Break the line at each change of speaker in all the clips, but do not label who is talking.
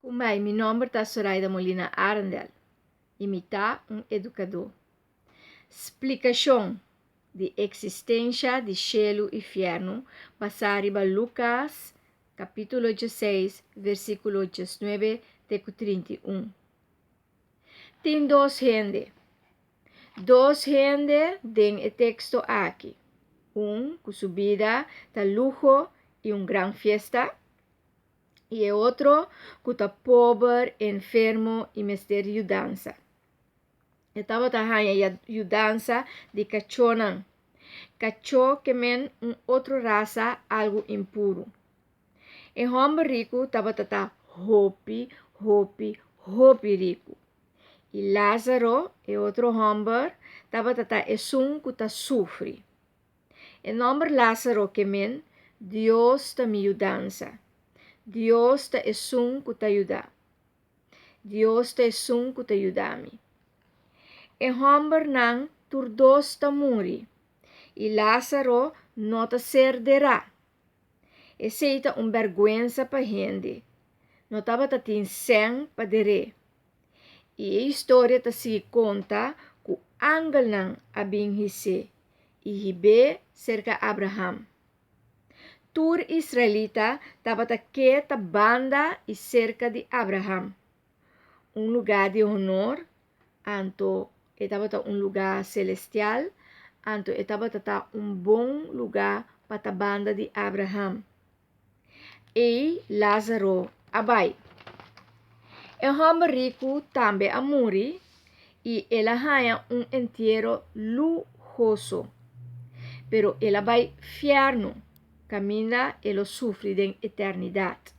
Kumai, meu nome é Soraida Molina Arndel. Imitar educador. Explicação de existência de cielo e inferno, basada em Lucas, capítulo 16, versículo 19 até 31. Tem duas gente. Duas gente tem o texto aqui. Com subida da luxo e gran fiesta. E outro que está pobre, enfermo e mister ajudança. Estava tahanya ajudança de cachonan. Cacho que men outra raça algo impuro. E homem rico estava hopi rico. E Lázaro e outro homem estava esum que sofre. E nome Lázaro que men Deus ta me ajudança. Deus te esum que te ajuda. Deus te esum que te ajuda-me. E homem não turdos te muri. E Lázaro não te serderá. E seita vergüenza para gente. Não estava te tinsem para dere. E a história te se conta que o ángel não abin hise. E hibe cerca Abraham. Tur israelita estava quieta banda e cerca de Abraham. Lugar de honor, anto estava lugar celestial, anto estava bom lugar para a banda de Abraham. E Lázaro abai. E homem rico também a morrer e ela ganha entierro lujoso. Pero ela vai fierno. Camina e lo sofre de eternidade.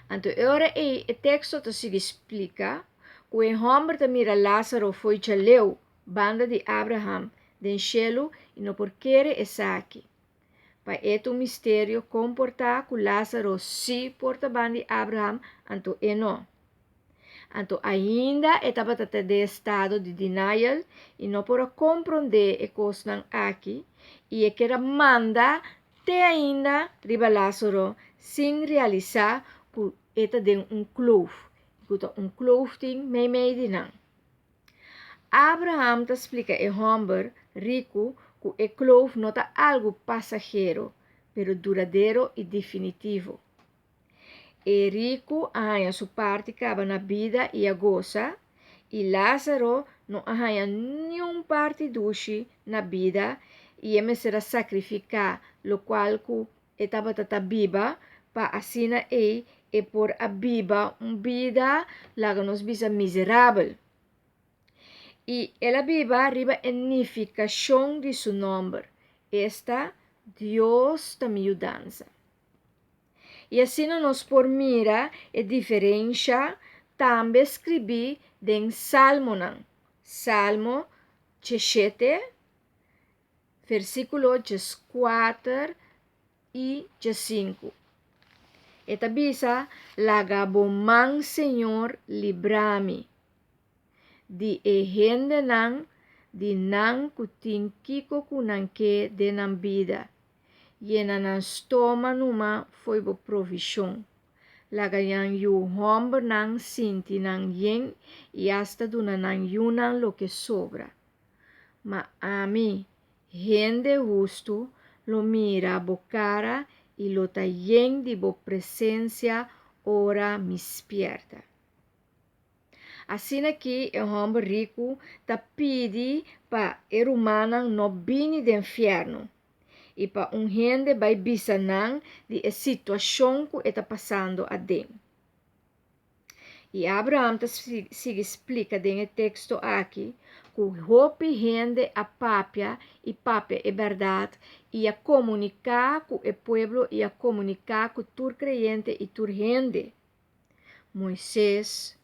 Anto ora o texto te se explica que o homem te mira Lázaro foi chaleu, banda de Abraham, den cielo e não por querer está aqui. Para este mistério comportar que Lázaro se porta banda de Abraham, anto e não. Anto ainda estava de estado de denial e não por compreender e coisas aqui e que era manda te ainda riba Lázaro sem realizar que eta den kloof. Que kloof ting mee de não. Abraham te explica e homem rico que kloof não é algo passageiro, pero duradouro e definitivo. E rico arranha sua parte caba na vida e a goza, e Lázaro não arranha nenhum parte doce na vida e ele será sacrificar, lo qual que estava viva para assina e por a viva vida laga nos bisa miserável. E ela viva arriba unificação de seu nome. Esta Deus da minha dança. E assim nos por mira a diferença também escrevi em Salmo não. Salmo 17, versículo 4 e 5. Eta bisa lagabomang Senhor librami. Di ehende nang di nang kuting kiko kunang ke de nang vida. Yena nang stoma numa foi bo provisão. Lagayan yu hombre nang sinti nang yen e hasta duna nang yunan lo que sobra. Ma a mim, gente justo, lo mira bo cara e lo tayen de bo presença ora me espierta. Assim aqui, o homem rico ta pedi para o humano não vini do inferno e para gente vai bisanan de a situação que está passando a dem. E Abraham se explica no texto aqui que hope gente a papia e papia é verdade e a comunicar com o povo e a comunicar com tur creyente e tur gente. Moisés,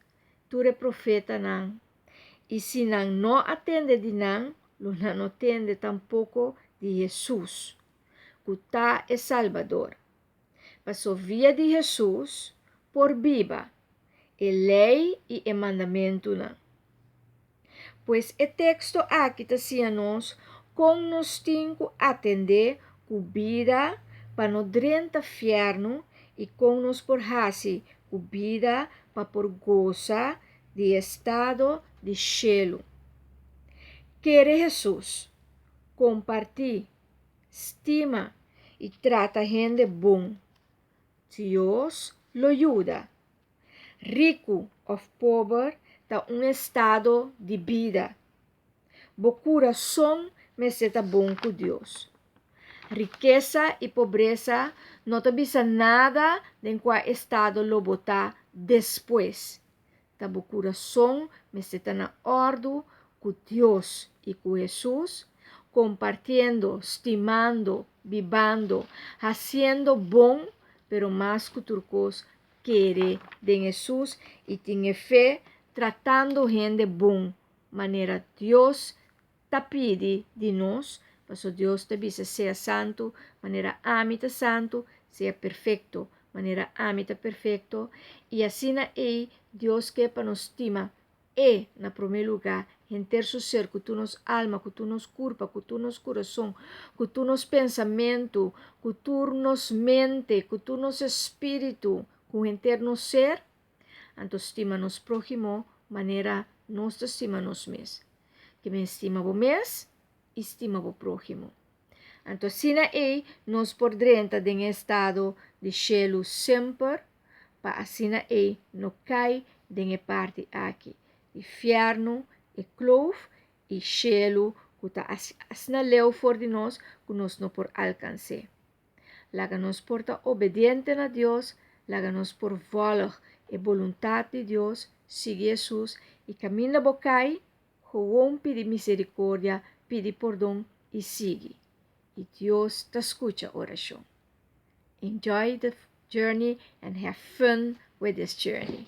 tur é profeta não. E se não atende de não atende tampouco de Jesus, que está é Salvador. Passou via de Jesus por viva a lei e o mandamento não. Pois o texto aqui está nos como nós temos que atender com vida para não drenta inferno e como nos por hasi com vida para por gozar de estado de cielo. Quer Jesus compartir, estima e trata gente bom. Deus lo ajuda. Rico ou pobre, está estado de vida. Bo coração me está bom com Deus. Riqueza e pobreza não te avisa nada de em qual estado lo botar depois. Bo coração me está na ordem com Deus e com Jesus, compartiendo, estimando, vivando, haciendo bom, pero mais que turcos querer de Jesus e tiene fé, tratando gente bom, maneira Deus te pide de nós, mas Deus te dice sea santo, maneira amita santo, sea perfecto, maneira amita perfecto, e assim Deus quer para nos estima, na primeiro lugar, enter su ser, que tu nos alma, que tu nos curpa, que tu nos coração, que tu nos pensamento, que tu nos mente, que tu nos espírito, com enter nos ser, então estima nos prójimo, maneira nos estima nos mesmos. Que me estima o mês, estima o prójimo. Então, assim nós podremos estar em estado de cielo sempre, para assim não cai de parte aqui. Inferno, e clove, e cielo, que está assim leu for de nós, que nós não por alcançar. Laga-nos por estar obediente a Deus, laga-nos por volgen a vontade de Deus, siga Jesus, e caminha bocai, gewoon pide misericórdia, pide perdão e sigue. E Deus te escucha a oração. Enjoy the journey and have fun with this journey.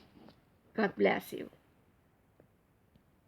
God bless you.